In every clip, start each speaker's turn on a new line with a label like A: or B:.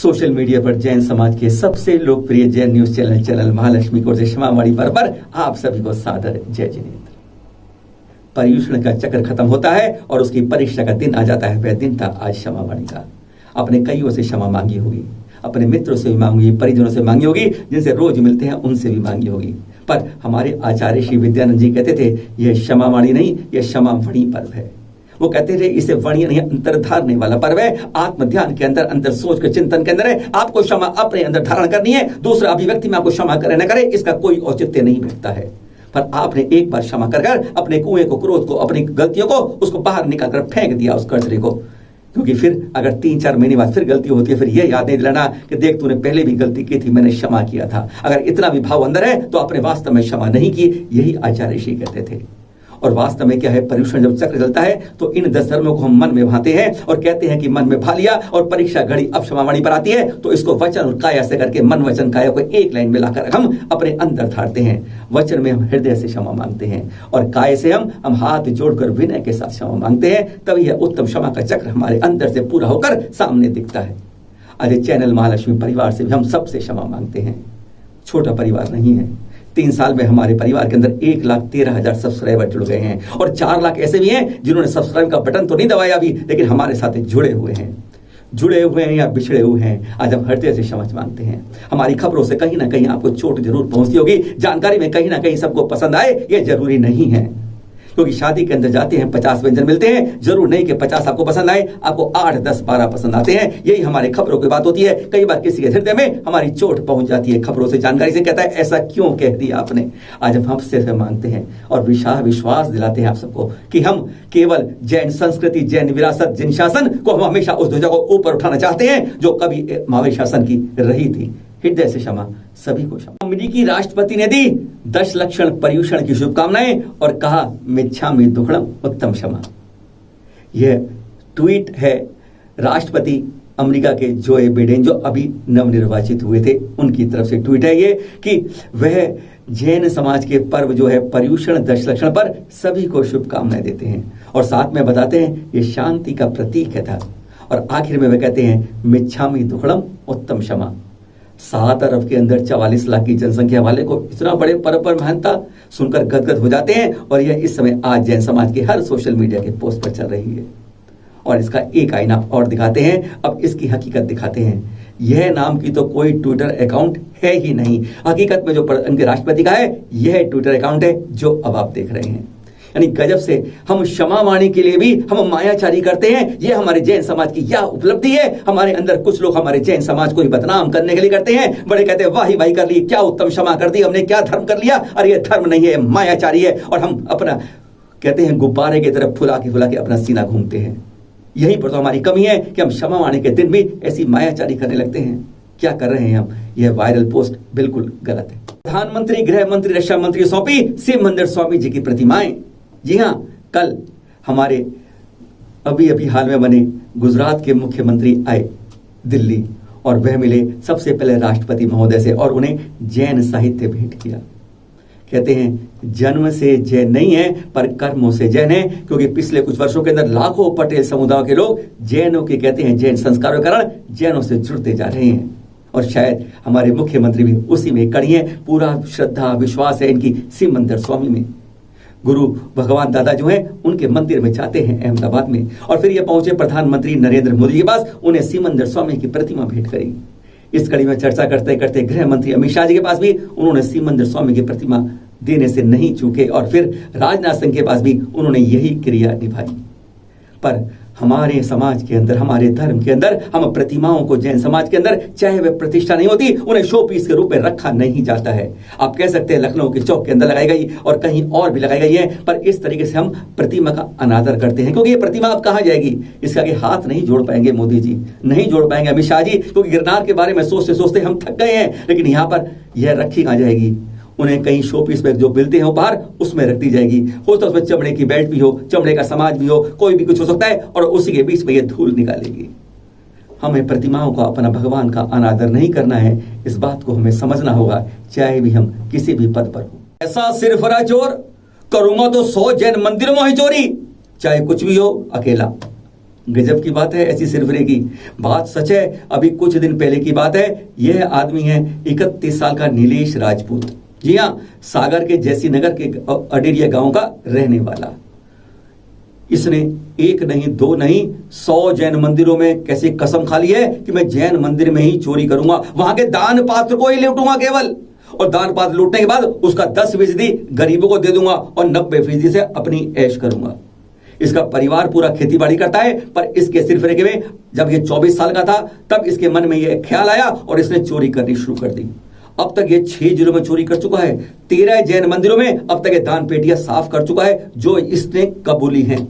A: Social media पर जैन समाज के सबसे लोकप्रिय जैन न्यूज चैनल महालक्ष्मी कोट से क्षमावाणी पर आप सभी को सादर जय जिनेन्द्र। पर्युषण का चक्र खत्म होता है और उसकी परीक्षा का दिन आ जाता है। वह दिन था आज क्षमावाणी का। अपने कईयों से क्षमा मांगी होगी, अपने मित्रों से भी मांगी, परिजनों से मांगी होगी, जिनसे रोज मिलते हैं उनसे भी मांगी होगी। पर हमारे आचार्य श्री विद्यानंद जी कहते थे यह क्षमावाणी नहीं, यह क्षमावणी पर्व है। वो कहते थे इसे वणी नहीं, अंतर धारने वाला पर्व है। आत्म ध्यान के अंदर, अंतर सोच के चिंतन के अंदर है। आपको क्षमा अपने अंदर धारण करनी है। दूसरा अभिव्यक्ति में आपको क्षमा करे न करे इसका कोई औचित्य नहीं बैठता है। पर आपने एक बार क्षमा कर अपने कुएं को, क्रोध को, अपनी गलतियों को उसको बाहर निकाल कर फेंक दिया उस कचरे को। क्योंकि फिर अगर 3-4 महीने बाद फिर गलती होती है, फिर यह याद नहीं दिलाना कि देख तूने पहले भी गलती की थी, मैंने क्षमा किया था। अगर इतना भी भाव अंदर है तो अपने वास्तव में क्षमा नहीं की। यही आचार्य श्री कहते थे। और वास्तव में क्या है, पर्युषण जब चक्र चलता है तो इन 10 धर्मों को हम मन में भाते हैं और कहते हैं कि मन में भा लिया और परीक्षा घड़ी अब क्षमावाणी पर आती है तो इसको वचन और काया से करके मन वचन काया को एक लाइन में लाकर हम अपने अंदर धारते हैं। वचन में हम हृदय से क्षमा मांगते हैं और काय से हम हाथ जोड़कर विनय के साथ क्षमा मांगते हैं। तभी यह उत्तम क्षमा का चक्र हमारे अंदर से पूरा होकर सामने दिखता है। आज चैनल महालक्ष्मी परिवार से भी हम सबसे क्षमा मांगते हैं। छोटा परिवार नहीं है। 3 साल में हमारे परिवार के अंदर 1,13,000 सब्सक्राइबर जुड़ गए हैं और 4 लाख ऐसे भी हैं जिन्होंने सब्सक्राइब का बटन तो नहीं दबाया अभी, लेकिन हमारे साथ जुड़े हुए हैं या बिछड़े हुए हैं। आज हम हृदय से क्षमा मांगते हैं। हमारी खबरों से कहीं ना कहीं आपको चोट जरूर पहुंचती होगी, जानकारी में कहीं ना कहीं सबको पसंद आए ये जरूरी नहीं है। क्योंकि शादी के अंदर जाते हैं 50 व्यंजन मिलते हैं, जरूर नहीं कि 50 आपको पसंद आए, आपको 8, 10, 12 पसंद आते हैं। यही हमारे खबरों की बात होती है। कई बार किसी के हृदय में हमारी चोट पहुंच जाती है खबरों से, जानकारी से, कहता है ऐसा क्यों कह दिया आपने। आज हम आपसे मांगते हैं और विश्वास दिलाते हैं आप सबको कि हम केवल जैन संस्कृति, जैन विरासत, जैन शासन को हम हमेशा उस ध्वजा को ऊपर उठाना चाहते हैं जो कभी महावीर शासन की रही थी। हृदय से क्षमा, सभी को क्षमा। अमेरिकी राष्ट्रपति ने दी 10 लक्षण पर्युषण की शुभकामनाएं और कहा मिच्छामि दुक्कडम उत्तम क्षमा। यह ट्वीट है राष्ट्रपति अमेरिका के जोए बिडेन, जो अभी नवनिर्वाचित हुए थे, उनकी तरफ से ट्वीट है ये कि वह जैन समाज के पर्व जो है पर्युषण 10 लक्षण पर सभी को शुभकामनाएं देते हैं और साथ में बताते हैं ये शांति का प्रतीक है था। और आखिर में वह कहते हैं मिच्छामि दुक्कडम उत्तम क्षमा। 7 अरब के अंदर 44 लाख की जनसंख्या वाले को इतना बड़े पर्व पर महानता सुनकर गदगद हो जाते हैं। और यह इस समय आज जैन समाज के हर सोशल मीडिया के पोस्ट पर चल रही है। और इसका एक आईना और दिखाते हैं, अब इसकी हकीकत दिखाते हैं। यह नाम की तो कोई ट्विटर अकाउंट है ही नहीं। हकीकत में जो उनके राष्ट्रपति का है यह ट्विटर अकाउंट है जो अब आप देख रहे हैं। यानी गजब से हम क्षमावाणी के लिए भी हम मायाचारी करते हैं। यह हमारे जैन समाज की क्या उपलब्धि है। हमारे अंदर कुछ लोग हमारे जैन समाज को ही बदनाम करने के लिए करते हैं। बड़े कहते हैं वाही वाही कर ली, क्या उत्तम क्षमा कर दी, हमने क्या धर्म कर लिया। और यह धर्म नहीं है, मायाचारी है। और हम अपना कहते हैं गुब्बारे की तरफ फुला के अपना सीना घूमते हैं। यही पर तो हमारी कमी है कि हम क्षमावाणी के दिन भी ऐसी मायाचारी करने लगते हैं। क्या कर रहे हैं हम। यह वायरल पोस्ट बिल्कुल गलत है। प्रधानमंत्री, गृह मंत्री, रक्षा मंत्री सौंपी शिव मंदिर स्वामी जी की प्रतिमाएं। जी हाँ, कल हमारे अभी हाल में बने गुजरात के मुख्यमंत्री आए दिल्ली और वह मिले सबसे पहले राष्ट्रपति महोदय से और उन्हें जैन साहित्य भेंट किया। कहते हैं जन्म से जैन नहीं है पर कर्मों से जैन है। क्योंकि पिछले कुछ वर्षों के अंदर लाखों पटेल समुदाय के लोग जैनों के कहते हैं जैन संस्कारों के कारण जैनों से जुड़ते जा रहे हैं। और शायद हमारे मुख्यमंत्री भी उसी में कड़ी है। पूरा श्रद्धा विश्वास है इनकी शिव मंदिर स्वामी में। गुरु भगवान दादा जो हैं उनके मंदिर में जाते हैं अहमदाबाद में और फिर ये पहुंचे प्रधानमंत्री नरेंद्र मोदी के पास, उन्हें शिव मंदिर स्वामी की प्रतिमा भेंट करी। इस कड़ी में चर्चा करते करते गृह मंत्री अमित शाह जी के पास भी उन्होंने शिव मंदिर स्वामी की प्रतिमा देने से नहीं चूके और फिर राजनाथ सिंह के पास भी उन्होंने यही क्रिया निभाई। पर हमारे समाज के अंदर, हमारे धर्म के अंदर हम प्रतिमाओं को जैन समाज के अंदर चाहे वह प्रतिष्ठा नहीं होती, उन्हें शो पीस के रूप में रखा नहीं जाता है। आप कह सकते हैं लखनऊ के चौक के अंदर लगाई गई और कहीं और भी लगाई गई है, पर इस तरीके से हम प्रतिमा का अनादर करते हैं। क्योंकि ये प्रतिमा अब कहाँ जाएगी, इसका आगे हाथ नहीं जोड़ पाएंगे मोदी जी, नहीं जोड़ पाएंगे अमित शाह जी। क्योंकि गिरनार के बारे में सोचते सोचते हम थक गए हैं। लेकिन यहाँ पर यह रखी कहाँ जाएगी। उन्हें कहीं शो पीस में जो मिलते हैं बाहर उसमें रख दी जाएगी। हो तो उसमें चमड़े की बेल्ट भी हो, चमड़े का समाज भी हो, कोई भी कुछ हो सकता है और उसी के बीच में ये धूल निकालेगी। हमें प्रतिमाओं का, अपना भगवान का अनादर नहीं करना है। इस बात को हमें समझना होगा, चाहे भी हम किसी भी पद पर हो। ऐसा सिरफरा चोर करूंगा तो 100 जैन मंदिरों में ही चोरी, चाहे कुछ भी हो अकेला। गजब की बात है ऐसी सिरफिरे की। बात सच है, अभी कुछ दिन पहले की बात है। यह आदमी है 31 साल का नीलेश राजपूत। जी हाँ, सागर के जैसी नगर के अडेरिया गांव का रहने वाला। इसने एक नहीं, दो नहीं, 100 जैन मंदिरों में कैसे कसम खा ली है कि मैं जैन मंदिर में ही चोरी करूंगा, वहां के दान पात्र को ही लूटूंगा केवल, और दान पात्र लूटने के बाद उसका 10% गरीबों को दे दूंगा और 90% से अपनी ऐश करूंगा। इसका परिवार पूरा खेतीबाड़ी करता है, पर इसके सिरफिरे में जब ये 24 साल का था तब इसके मन में यह ख्याल आया और इसने चोरी करनी शुरू कर दी। अब तक ये 6 जिलों में चोरी कर चुका है। 13 जैन मंदिरों में अब तक ये दान पेटियां साफ कर चुका है जो इसने कबूली हैं।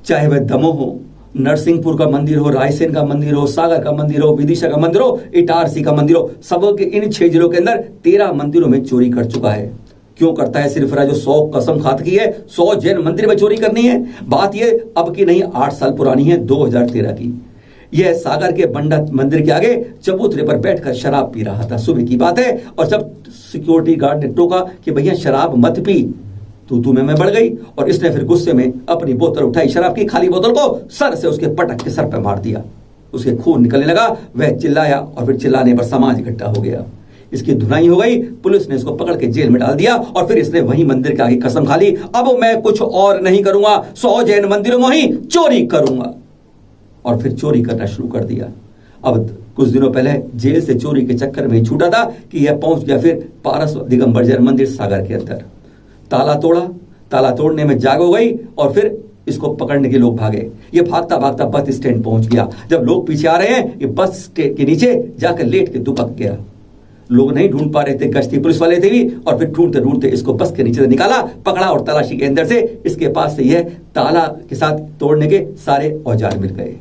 A: चाहे वह दमोह हो, नरसिंहपुर का मंदिर हो, रायसेन का मंदिर हो, सागर का मंदिर हो, विदिशा का मंदिर हो, इटारसी का मंदिर हो, सब के इन 6 जिलों के अंदर 13 मंदिरों में चोरी कर चुका है। क्यों करता है सिरफिरा जो 100 कसम खात की है, 100 जैन मंदिर में चोरी करनी है? बात ये अब की नहीं, 8 साल पुरानी है, 2013 की। यह सागर के बंडा मंदिर के आगे चबूतरे पर बैठकर शराब पी रहा था। सुबह की बात है, और जब सिक्योरिटी गार्ड ने टोका कि भैया शराब मत पी, तू में बढ़ गई और इसने फिर गुस्से में अपनी बोतल उठाई, शराब की खाली बोतल को सर से उसके पटक के सर पर मार दिया। उसके खून निकलने लगा, वह चिल्लाया और फिर चिल्लाने पर समाज इकट्ठा हो गया। इसकी धुनाई हो गई, पुलिस ने इसको पकड़ के जेल में डाल दिया और फिर इसने वहीं मंदिर के आगे कसम खा ली, अब मैं कुछ और नहीं करूंगा, 100 जैन मंदिरों में ही चोरी करूंगा। और फिर चोरी करना शुरू कर दिया। अब कुछ दिनों पहले जेल से चोरी के चक्कर में ही छूटा था कि यह पहुंच गया फिर पारस दिगंबर जैन मंदिर सागर के अंदर। ताला तोड़ा, ताला तोड़ने में जाग हो गई और फिर इसको पकड़ने के लोग भागे। ये भागता भागता बस स्टैंड पहुंच गया। जब लोग पीछे आ रहे हैं, ये बस स्टैंड के नीचे जाकर लेट के दुबक गया। लोग नहीं ढूंढ पा रहे थे, गश्ती पुलिस वाले थे भी, और फिर ढूंढते ढूंढते इसको बस के नीचे से निकाला, पकड़ा और तलाशी के अंदर से इसके पास से यह ताला के साथ तोड़ने के सारे औजार मिल गए।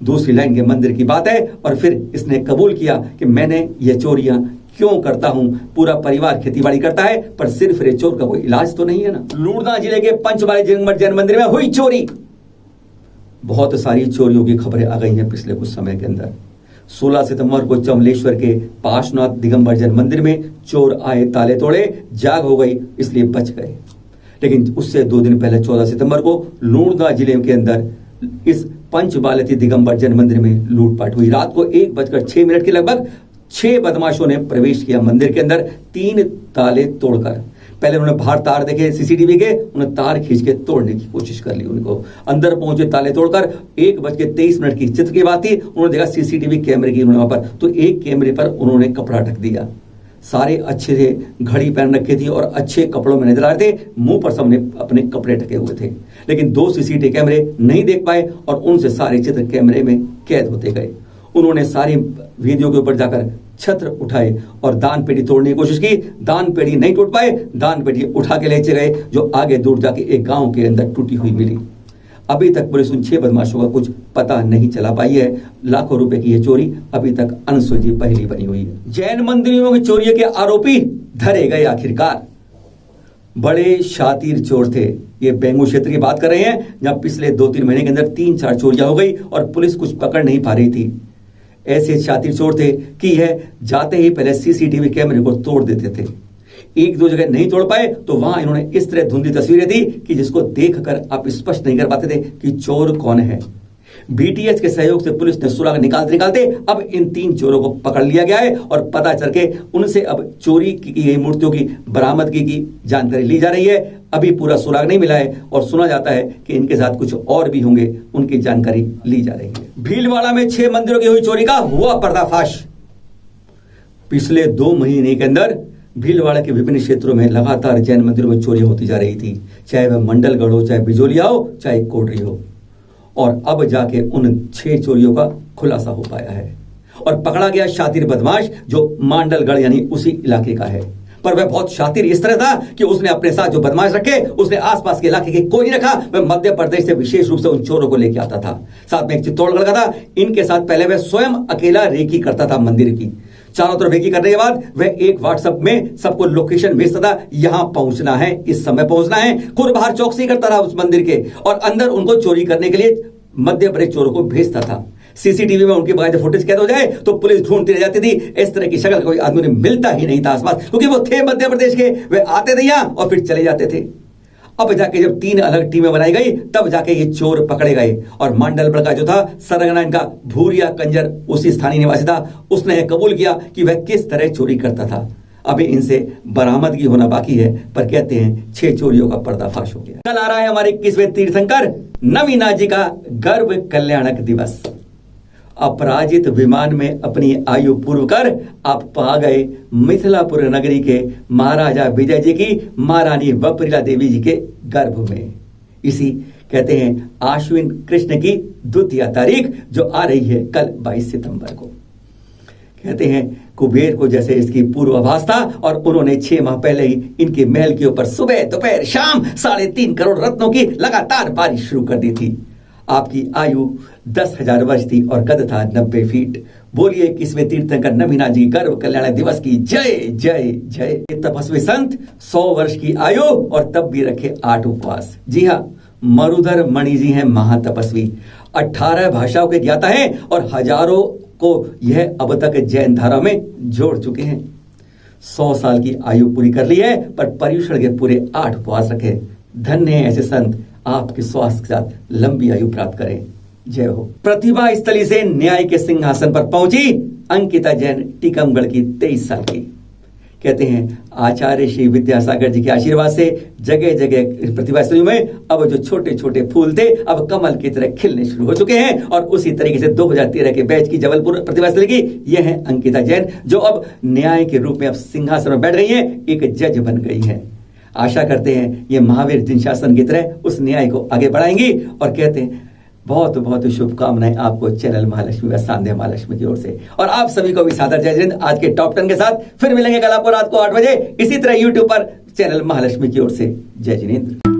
A: दूसरी लाइन के मंदिर की बात है, और फिर इसने कबूल किया कि मैंने ये चोरियां क्यों करता हूं। पूरा परिवार खेतीबाड़ी करता है, पर सिर्फ रे चोर का कोई इलाज तो नहीं है ना। लूणदा जिले के पंचवाड़ी जैन मंदिर में हुई चोरी। बहुत सारी चोरियों की खबरें आ गई हैं पिछले कुछ समय के अंदर। 16 सितंबर को चमलेश्वर के पार्श्वनाथ दिगंबर जैन मंदिर में चोर आए, ताले तोड़े, जाग हो गई, इसलिए बच गए। लेकिन उससे 2 दिन पहले 14 सितंबर को लूणदा जिले के अंदर इस पंचबालती दिगंबर जैन मंदिर में लूटपाट हुई। रात को 1:06 के लगभग 6 बदमाशों ने प्रवेश किया मंदिर के अंदर, 3 ताले तोड़कर। पहले उन्होंने बाहर तार देखे सीसीटीवी के, उन्होंने तार खींच के तोड़ने की कोशिश कर ली। उनको अंदर पहुंचे ताले तोड़कर। 1:23 की चित्र की बात थी। उन्होंने देखा सीसीटीवी कैमरे की उन्होंने वहां पर, तो एक कैमरे पर उन्होंने कपड़ा ढक दिया। सारे अच्छे थे, घड़ी पहन रखी थी और अच्छे कपड़ों में नजर आ रहे थे, मुंह पर सबने अपने कपड़े ढके हुए थे। लेकिन 2 सीसीटीवी कैमरे नहीं देख पाए और उनसे सारे चित्र कैमरे में कैद होते गए। उन्होंने सारी वीडियो के ऊपर जाकर छत्र उठाए और दान पेटी तोड़ने की कोशिश की। दान पेटी नहीं टूट पाए, दान पेटी उठा के ले गए, जो आगे दूर जाके एक गांव के अंदर टूटी हुई मिली। अभी तक पुलिस उन 6 बदमाशों का कुछ पता नहीं चला पाई है। लाखों रुपए की यह चोरी अभी तक अनसुलझी पहेली बनी हुई है। जैन मंदिरों की चोरी के आरोपी धरे गए आखिरकार। बड़े शातिर चोर थे। ये बेंगू क्षेत्र की बात कर रहे हैं, जहां पिछले 2-3 महीने के अंदर 3-4 चोरियां हो गई और पुलिस कुछ पकड़ नहीं पा रही थी। ऐसे शातिर चोर थे कि यह जाते ही पहले सीसीटीवी कैमरे को तोड़ देते थे। 1-2 जगह नहीं तोड़ पाए तो वहां इन्होंने इस तरह धुंधली तस्वीरें दी कि जिसको देखकर आप स्पष्ट नहीं कर पाते थे कि चोर कौन है। बीटीएस के सहयोग से पुलिस ने सुराग निकालते अब इन 3 चोरों को पकड़ लिया गया है और पता चल के उनसे अब चोरी की गई मूर्तियों की बरामदगी की जानकारी ली जा रही है। अभी पूरा सुराग नहीं मिला है और सुना जाता है कि इनके साथ कुछ और भी होंगे, उनकी जानकारी ली जा रही है। भीलवाड़ा में 6 मंदिरों की हुई चोरी का हुआ पर्दाफाश। पिछले 2 महीने के अंदर भीलवाड़ा के विभिन्न क्षेत्रों में लगातार जैन मंदिरों में चोरी होती जा रही थी, चाहे वह मंडलगढ़ हो, चाहे बिजोलिया हो, चाहे कोडरी हो। और अब जाके उन 6 चोरियों का खुलासा हो पाया है और पकड़ा गया शातिर बदमाश जो मांडलगढ़ यानी उसी इलाके का है। पर वह बहुत शातिर इस तरह था कि उसने अपने साथ जो बदमाश रखे उसने आसपास के इलाके के कोई नहीं रखा। वह मध्य प्रदेश से विशेष रूप से उन चोरों को लेके आता था। साथ में एक चित्तौड़गढ़ का था। इनके साथ पहले वह स्वयं अकेला रेकी करता था मंदिर की। चारों तरफ रेकी करने के बाद वह एक व्हाट्सएप में सबको लोकेशन भेजता था, यहां पहुंचना है, इस समय पहुंचना है। खुद बाहर चौकसी करता रहा उस मंदिर के और अंदर उनको चोरी करने के लिए मध्य प्रदेश चोरों को भेजता था। सीसीटीवी में उनके बकायदे फुटेज कैद हो जाए तो पुलिस ढूंढती रह जाती थी। इस तरह की शक्ल कोई आदमी ने मिलता ही नहीं था आसपास, क्योंकि वो थे मध्य प्रदेश के। वे आते थे यहां और फिर चले जाते थे। अब जाके जब 3 अलग टीमें बनाई गई तब जाके ये चोर पकड़े गए। और मांडलबड़ का जो था सरगना इनका भूरिया कंजर उसी स्थानीय निवासी था, उसने यह कबूल किया कि वह किस तरह चोरी करता था। अभी इनसे बरामदगी होना बाकी है, पर कहते हैं 6 चोरियों का पर्दाफाश हो गया। कल आ रहा है हमारे 21वें तीर्थंकर नवीना जी का गर्भ कल्याणक दिवस। अपराजित विमान में अपनी आयु पूर्व कर आप पा गए मिथिलापुर नगरी के महाराजा विजय जी की महारानी वप्रिला देवी जी के गर्भ में। इसी कहते हैं आश्विन कृष्ण की द्वितीय तारीख जो आ रही है कल 22 सितंबर को। कहते हैं कुबेर को जैसे इसकी पूर्वाभास था और उन्होंने 6 माह पहले ही इनके महल के ऊपर सुबह दोपहर शाम 3.5 करोड़ रत्नों की लगातार बारिश शुरू कर दी थी। आपकी आयु 10,000 वर्ष थी और कद था 90 फीट। बोलिए 21वें तीर्थंकर नवीना जी गर्भ कल्याण दिवस की जय जय जय। तपस्वी संत 100 वर्ष की आयु और तब भी रखे 8 उपवास। जी हाँ, मरुधर मणि जी हैं महातपस्वी, 18 भाषाओं के ज्ञाता हैं और हजारों को यह अब तक जैन धारा में जोड़ चुके हैं। 100 साल की आयु पूरी कर ली है पर पर्युषण के पूरे 8 उपवास रखे। धन्य है ऐसे संत, आपके स्वास्थ्य के साथ लंबी आयु प्राप्त करें। जय हो। प्रतिभा स्थली से न्याय के सिंहासन पर पहुंची अंकिता जैन, टीकमगढ़ की 23 साल की। कहते हैं आचार्य श्री विद्यासागर जी के आशीर्वाद से जगह जगह प्रतिभा स्थलियों में अब जो छोटे छोटे फूल थे अब कमल की तरह खिलने शुरू हो चुके हैं। और उसी तरीके से 2013 के बैच की जबलपुर प्रतिभा स्थली की यह है अंकिता जैन, जो अब न्याय के रूप में अब सिंहासन में बैठ गई हैं, एक जज बन गई हैं। आशा करते हैं ये महावीर जिन शासन की तरह उस न्याय को आगे बढ़ाएंगी। और कहते हैं बहुत बहुत शुभकामनाएं आपको चैनल महालक्ष्मी व सांध्या महालक्ष्मी की ओर से। और आप सभी को भी सादर जय जिनेंद्र। आज के टॉप 10 के साथ फिर मिलेंगे कल आपको रात को 8 बजे इसी तरह यूट्यूब पर चैनल महालक्ष्मी की ओर से। जय जिनेंद्र।